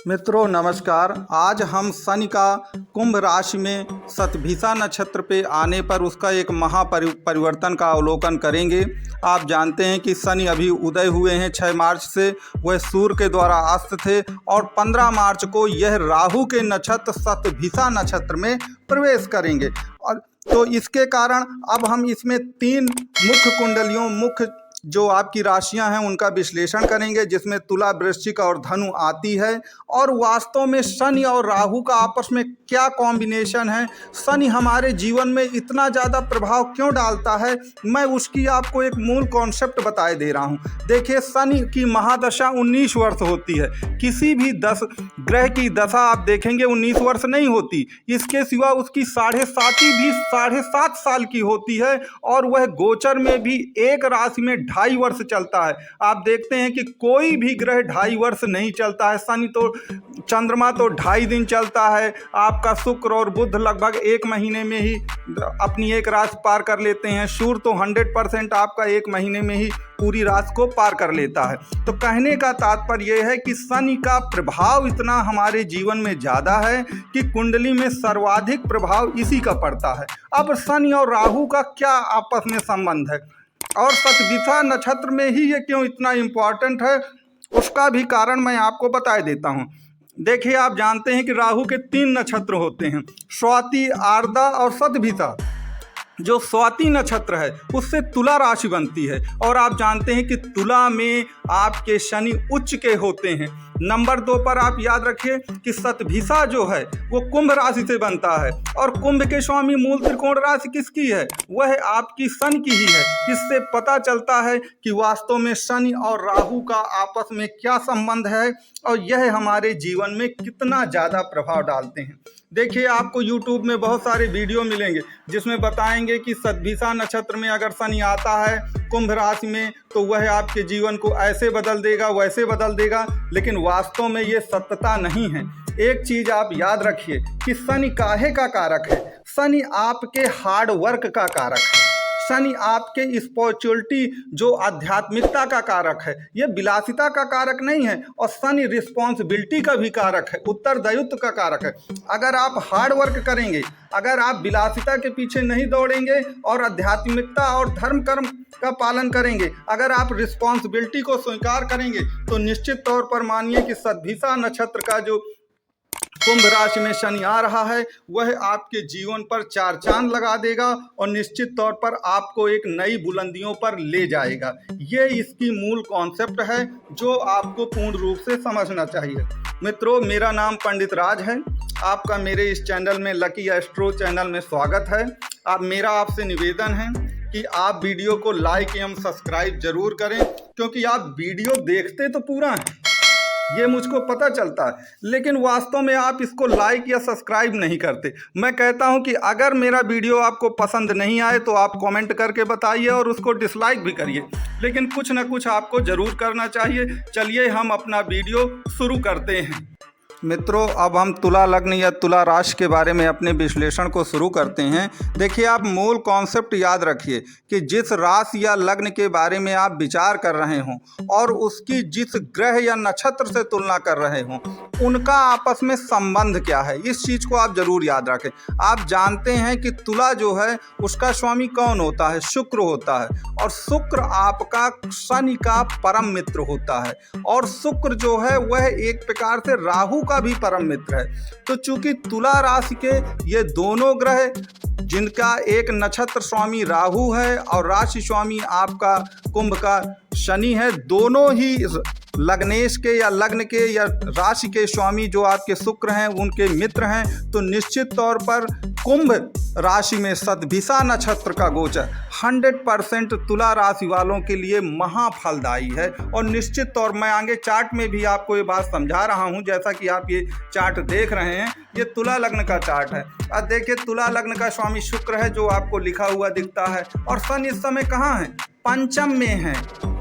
मित्रों नमस्कार। आज हम शनि का कुंभ राशि में शतभिषा नक्षत्र पे आने पर उसका एक परिवर्तन का अवलोकन करेंगे। आप जानते हैं कि शनि अभी उदय हुए हैं 6 मार्च से, वह सूर्य के द्वारा अस्त थे और 15 मार्च को यह राहु के नक्षत्र शतभिषा नक्षत्र में प्रवेश करेंगे। और तो इसके कारण अब हम इसमें 3 मुख्य कुंडलियों जो आपकी राशियां हैं उनका विश्लेषण करेंगे, जिसमें तुला, वृश्चिक और धनु आती है। और वास्तव में शनि और राहु का आपस में क्या कॉम्बिनेशन है, शनि हमारे जीवन में इतना ज़्यादा प्रभाव क्यों डालता है, मैं उसकी आपको एक मूल कॉन्सेप्ट बताए दे रहा हूँ। देखिए, शनि की महादशा 19 वर्ष होती है। किसी भी 10 ग्रह की दशा आप देखेंगे 19 वर्ष नहीं होती। इसके सिवा उसकी 7.5 भी 7.5 साल की होती है और वह गोचर में भी एक राशि में 2.5 वर्ष चलता है। आप देखते हैं कि कोई भी ग्रह 2.5 वर्ष नहीं चलता है। शनि तो, चंद्रमा तो 2.5 दिन चलता है। आपका शुक्र और बुध लगभग 1 महीने में ही अपनी एक राशि पार कर लेते हैं। सूर्य तो 100% आपका 1 महीने में ही पूरी राशि को पार कर लेता है। तो कहने का तात्पर्य यह है कि शनि का प्रभाव इतना हमारे जीवन में ज़्यादा है कि कुंडली में सर्वाधिक प्रभाव इसी का पड़ता है। अब शनि और राहु का क्या आपस में संबंध है और शतभिषा नक्षत्र में ही ये क्यों इतना इम्पोर्टेंट है, उसका भी कारण मैं आपको बता देता हूँ। देखिए, आप जानते हैं कि राहु के 3 नक्षत्र होते हैं, स्वाति, आर्द्रा और शतभिषा। जो स्वाति नक्षत्र है उससे तुला राशि बनती है और आप जानते हैं कि तुला में आपके शनि उच्च के होते हैं। नंबर 2 पर आप याद रखिए कि शतभिषा जो है वो कुंभ राशि से बनता है और कुंभ के स्वामी मूल त्रिकोण राशि किसकी है, वह आपकी शनि की ही है। इससे पता चलता है कि वास्तव में शनि और राहु का आपस में क्या संबंध है और यह हमारे जीवन में कितना ज़्यादा प्रभाव डालते हैं। देखिए, आपको YouTube में बहुत सारे वीडियो मिलेंगे जिसमें बताएंगे कि शतभिषा नक्षत्र में अगर शनि आता है कुंभ राशि में तो वह आपके जीवन को ऐसे बदल देगा, वैसे बदल देगा, लेकिन वास्तव में ये सत्यता नहीं है। एक चीज़ आप याद रखिए कि शनि काहे का कारक है। शनि आपके हार्ड वर्क का कारक है। शनि आपके स्पिरिचुअलिटी जो आध्यात्मिकता का कारक है, ये विलासिता का कारक नहीं है। और शनि रिस्पॉन्सिबिलिटी का भी कारक है, उत्तरदायित्व का कारक है। अगर आप हार्ड वर्क करेंगे, अगर आप विलासिता के पीछे नहीं दौड़ेंगे और आध्यात्मिकता और धर्म कर्म का पालन करेंगे, अगर आप रिस्पॉन्सिबिलिटी को स्वीकार करेंगे, तो निश्चित तौर पर मानिए कि शतभिषा नक्षत्र का जो कुंभ राशि में शनि आ रहा है वह आपके जीवन पर 4 चांद लगा देगा और निश्चित तौर पर आपको एक नई बुलंदियों पर ले जाएगा। ये इसकी मूल कॉन्सेप्ट है जो आपको पूर्ण रूप से समझना चाहिए। मित्रों, मेरा नाम पंडित राज है। आपका मेरे इस चैनल में, लकी एस्ट्रो चैनल में स्वागत है। मेरा आपसे निवेदन है कि आप वीडियो को लाइक एवं सब्सक्राइब जरूर करें, क्योंकि आप वीडियो देखते तो पूरा हैं, ये मुझको पता चलता है, लेकिन वास्तव में आप इसको लाइक या सब्सक्राइब नहीं करते। मैं कहता हूं कि अगर मेरा वीडियो आपको पसंद नहीं आए तो आप कमेंट करके बताइए और उसको डिसलाइक भी करिए, लेकिन कुछ ना कुछ आपको ज़रूर करना चाहिए। चलिए हम अपना वीडियो शुरू करते हैं। मित्रों, अब हम तुला लग्न या तुला राशि के बारे में अपने विश्लेषण को शुरू करते हैं। देखिए, आप मूल कॉन्सेप्ट याद रखिए कि जिस राशि या लग्न के बारे में आप विचार कर रहे हों और उसकी जिस ग्रह या नक्षत्र से तुलना कर रहे हों, उनका आपस में संबंध क्या है, इस चीज़ को आप जरूर याद रखें। आप जानते हैं कि तुला जो है उसका स्वामी कौन होता है, शुक्र होता है, और शुक्र आपका शनि का परम मित्र होता है, और शुक्र जो है वह एक प्रकार से राहु का भी परम मित्र है। तो चूंकि तुला राशि के ये दोनों ग्रह, जिनका एक नक्षत्र स्वामी राहु है और राशि स्वामी आपका कुंभ का शनि है, दोनों ही लग्नेश के या लग्न के या राशि के स्वामी जो आपके शुक्र हैं उनके मित्र हैं। तो निश्चित तौर पर कुंभ राशि में शतभिषा नक्षत्र का गोचर 100% तुला राशि वालों के लिए महाफलदायी है। और निश्चित तौर मैं आगे चार्ट में भी आपको ये बात समझा रहा हूँ। जैसा कि आप ये चार्ट देख रहे हैं, ये तुला लग्न का चार्ट है। अब देखिए, तुला लग्न का स्वामी शुक्र है जो आपको लिखा हुआ दिखता है, और शनि इस समय कहाँ है, पंचम में है।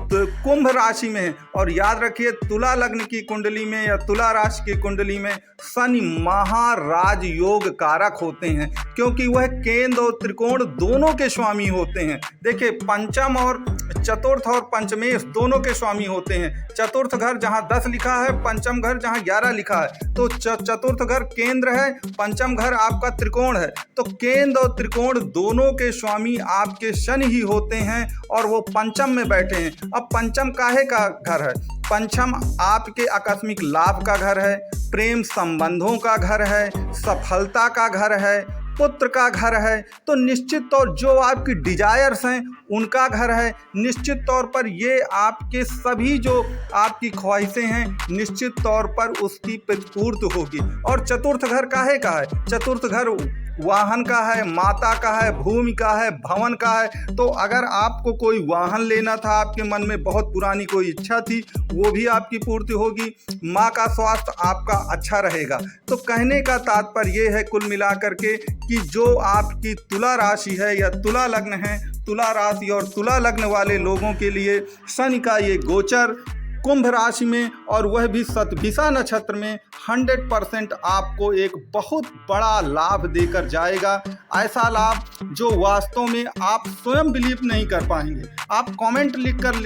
तो कुंभ राशि में है। और याद रखिए तुला लग्न की कुंडली में या तुला राशि की कुंडली में शनि महाराज योग कारक होते हैं, क्योंकि वह केंद्र और त्रिकोण दोनों के स्वामी होते हैं। देखिए पंचम और चतुर्थ और पंचमेश दोनों के स्वामी होते हैं। चतुर्थ घर जहां 10 लिखा है, पंचम घर जहां 11 लिखा है, तो चतुर्थ घर केंद्र है, पंचम घर आपका त्रिकोण है। तो केंद्र और त्रिकोण दोनों के स्वामी आपके शनि ही होते हैं और वो पंचम में बैठे हैं। अब पंचम काहे का घर है? पंचम आपके आकस्मिक लाभ का घर है, प्रेम संबंधों का घर है, सफलता का घर है, पुत्र का घर है। तो निश्चित तौर जो आपकी डिजायर्स हैं उनका घर है। निश्चित तौर पर ये आपके सभी जो आपकी ख्वाहिशें हैं निश्चित तौर पर उसकी पूर्ति होगी। और चतुर्थ घर काहे का है? चतुर्थ घर वाहन का है, माता का है, भूमि का है, भवन का है। तो अगर आपको कोई वाहन लेना था, आपके मन में बहुत पुरानी कोई इच्छा थी, वो भी आपकी पूर्ति होगी। माँ का स्वास्थ्य आपका अच्छा रहेगा। तो कहने का तात्पर्य ये है कुल मिलाकर के कि जो आपकी तुला राशि है या तुला लग्न है, तुला राशि और तुला लग्न वाले लोगों के लिए शनि का ये गोचर कुंभ राशि में और वह भी शतभिषा नक्षत्र में 100% आपको एक बहुत बड़ा लाभ देकर जाएगा। ऐसा लाभ जो वास्तव में आप स्वयं बिलीव नहीं कर पाएंगे। आप कमेंट लिखकर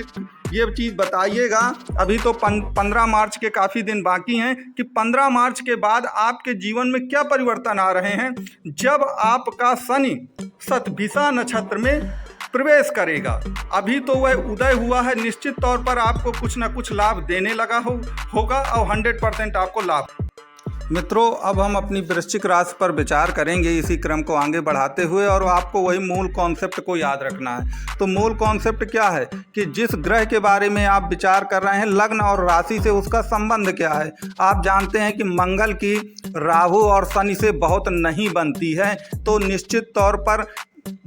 ये चीज़ बताइएगा। अभी तो 15 मार्च के काफ़ी दिन बाकी हैं कि 15 मार्च के बाद आपके जीवन में क्या परिवर्तन आ रहे हैं जब आपका शनि शतभिषा नक्षत्र में प्रवेश करेगा। अभी तो वह उदय हुआ है, निश्चित तौर पर आपको कुछ ना कुछ लाभ देने लगा होगा और 100% आपको लाभ। मित्रों, अब हम अपनी वृश्चिक राशि पर विचार करेंगे इसी क्रम को आगे बढ़ाते हुए, और आपको वही मूल कॉन्सेप्ट को याद रखना है। तो मूल कॉन्सेप्ट क्या है कि जिस ग्रह के बारे में आप विचार कर रहे हैं, लग्न और राशि से उसका संबंध क्या है। आप जानते हैं कि मंगल की राहु और शनि से बहुत नहीं बनती है। तो निश्चित तौर पर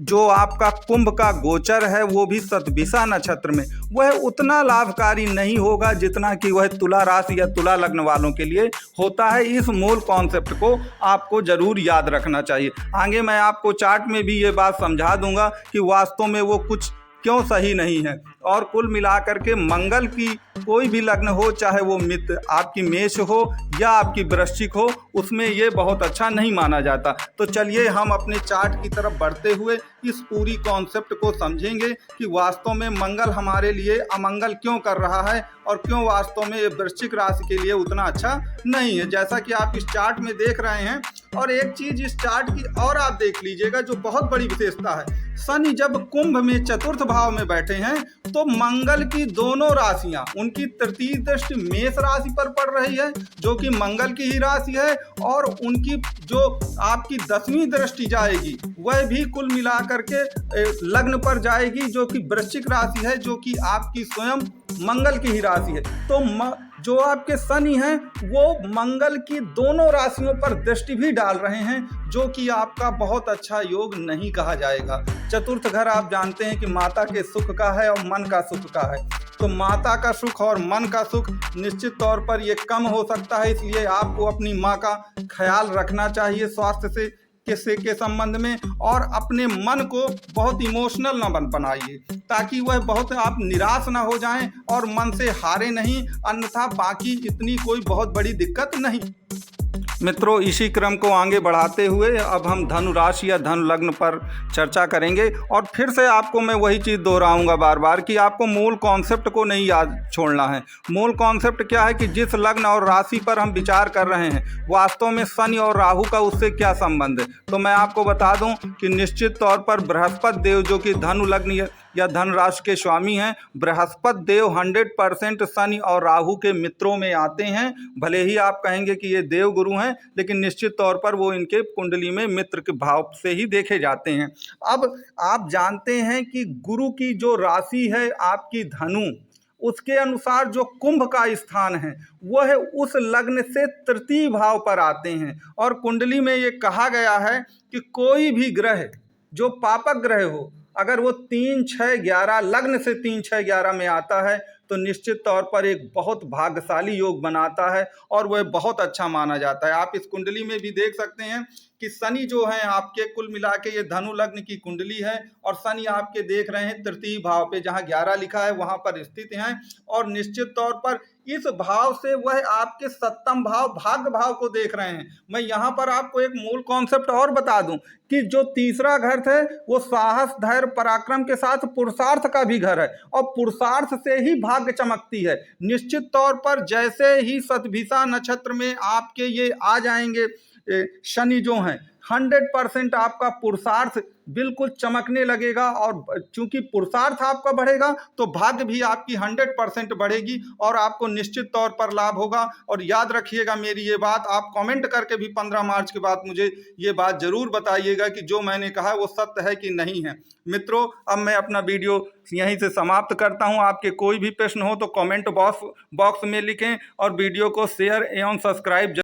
जो आपका कुंभ का गोचर है वो भी शतभिषा नक्षत्र में, वह उतना लाभकारी नहीं होगा जितना कि वह तुला राशि या तुला लग्न वालों के लिए होता है। इस मूल कॉन्सेप्ट को आपको जरूर याद रखना चाहिए। आगे मैं आपको चार्ट में भी ये बात समझा दूंगा कि वास्तव में वो कुछ क्यों सही नहीं है। और कुल मिलाकर के मंगल की कोई भी लग्न हो, चाहे वो मित्र आपकी मेष हो या आपकी वृश्चिक हो, उसमें ये बहुत अच्छा नहीं माना जाता। तो चलिए हम अपने चार्ट की तरफ बढ़ते हुए इस पूरी कॉन्सेप्ट को समझेंगे कि वास्तव में मंगल हमारे लिए अमंगल क्यों कर रहा है और क्यों वास्तव में ये वृश्चिक राशि के लिए उतना अच्छा नहीं है, जैसा कि आप इस चार्ट में देख रहे हैं। और एक चीज इस चार्ट की और आप देख लीजिएगा जो बहुत बड़ी विशेषता है, शनि जब कुंभ में चतुर्थ भाव में बैठे हैं तो मंगल की दोनों राशियां, उनकी तृतीय दृष्टि मेष राशि पर पड़ रही है जो कि मंगल की ही राशि है, और उनकी जो आपकी 10वीं दृष्टि जाएगी वह भी कुल मिलाकर के लग्न पर जाएगी जो कि वृश्चिक राशि है, जो कि आपकी स्वयं मंगल की ही राशि है। तो जो आपके शनि हैं वो मंगल की दोनों राशियों पर दृष्टि भी डाल रहे हैं, जो कि आपका बहुत अच्छा योग नहीं कहा जाएगा। चतुर्थ घर आप जानते हैं कि माता के सुख का है और मन का सुख का है। तो माता का सुख और मन का सुख निश्चित तौर पर ये कम हो सकता है, इसलिए आपको अपनी माँ का ख्याल रखना चाहिए स्वास्थ्य से के संबंध में, और अपने मन को बहुत इमोशनल ना बनाइए ताकि वह बहुत आप निराश ना हो जाएं और मन से हारे नहीं, अन्यथा बाकी इतनी कोई बहुत बड़ी दिक्कत नहीं। मित्रों, इसी क्रम को आगे बढ़ाते हुए अब हम धनु राशि या धनु लग्न पर चर्चा करेंगे। और फिर से आपको मैं वही चीज़ दोहराऊंगा बार बार कि आपको मूल कॉन्सेप्ट को नहीं याद छोड़ना है। मूल कॉन्सेप्ट क्या है कि जिस लग्न और राशि पर हम विचार कर रहे हैं वास्तव में शनि और राहु का उससे क्या संबंध है। तो मैं आपको बता दूं कि निश्चित तौर पर बृहस्पति देव जो कि धनु लग्न या धन राशि के स्वामी हैं, बृहस्पति देव 100% शनि और राहु के मित्रों में आते हैं। भले ही आप कहेंगे कि ये देव गुरु हैं, लेकिन निश्चित तौर पर वो इनके कुंडली में मित्र के भाव से ही देखे जाते हैं। अब आप जानते हैं कि गुरु की जो राशि है आपकी धनु, उसके अनुसार जो कुंभ का स्थान है वह उस लग्न से तृतीय भाव पर आते हैं। और कुंडली में ये कहा गया है कि कोई भी ग्रह जो पापक ग्रह हो, अगर वो 3, 6, 11 लग्न से 3, 6, 11 में आता है तो निश्चित तौर पर एक बहुत भाग्यशाली योग बनाता है और वह बहुत अच्छा माना जाता है। आप इस कुंडली में भी देख सकते हैं कि शनि जो है आपके कुल मिला के ये धनु लग्न की कुंडली है और शनि आपके देख रहे हैं तृतीय भाव पे, जहां 11 लिखा है वहां पर स्थित हैं और निश्चित तौर पर इस भाव से वह आपके सप्तम भाव भाग्य भाव को देख रहे हैं। मैं यहाँ पर आपको एक मूल कॉन्सेप्ट और बता दूं कि जो तीसरा घर है वो साहस धैर्य पराक्रम के साथ पुरुषार्थ का भी घर है और पुरुषार्थ से ही भाग्य चमकती है। निश्चित तौर पर जैसे ही शतभिषा नक्षत्र में आपके ये आ जाएंगे शनि जो हैं 100% आपका पुरुषार्थ बिल्कुल चमकने लगेगा और चूंकि पुरुषार्थ आपका बढ़ेगा तो भाग्य भी आपकी 100% बढ़ेगी और आपको निश्चित तौर पर लाभ होगा। और याद रखिएगा मेरी ये बात, आप कमेंट करके भी 15 मार्च के बाद मुझे ये बात जरूर बताइएगा कि जो मैंने कहा वो सत्य है कि नहीं है। मित्रों, अब मैं अपना वीडियो यहीं से समाप्त करता हूं। आपके कोई भी प्रश्न हो तो कमेंट बॉक्स में लिखें और वीडियो को शेयर एवं सब्सक्राइब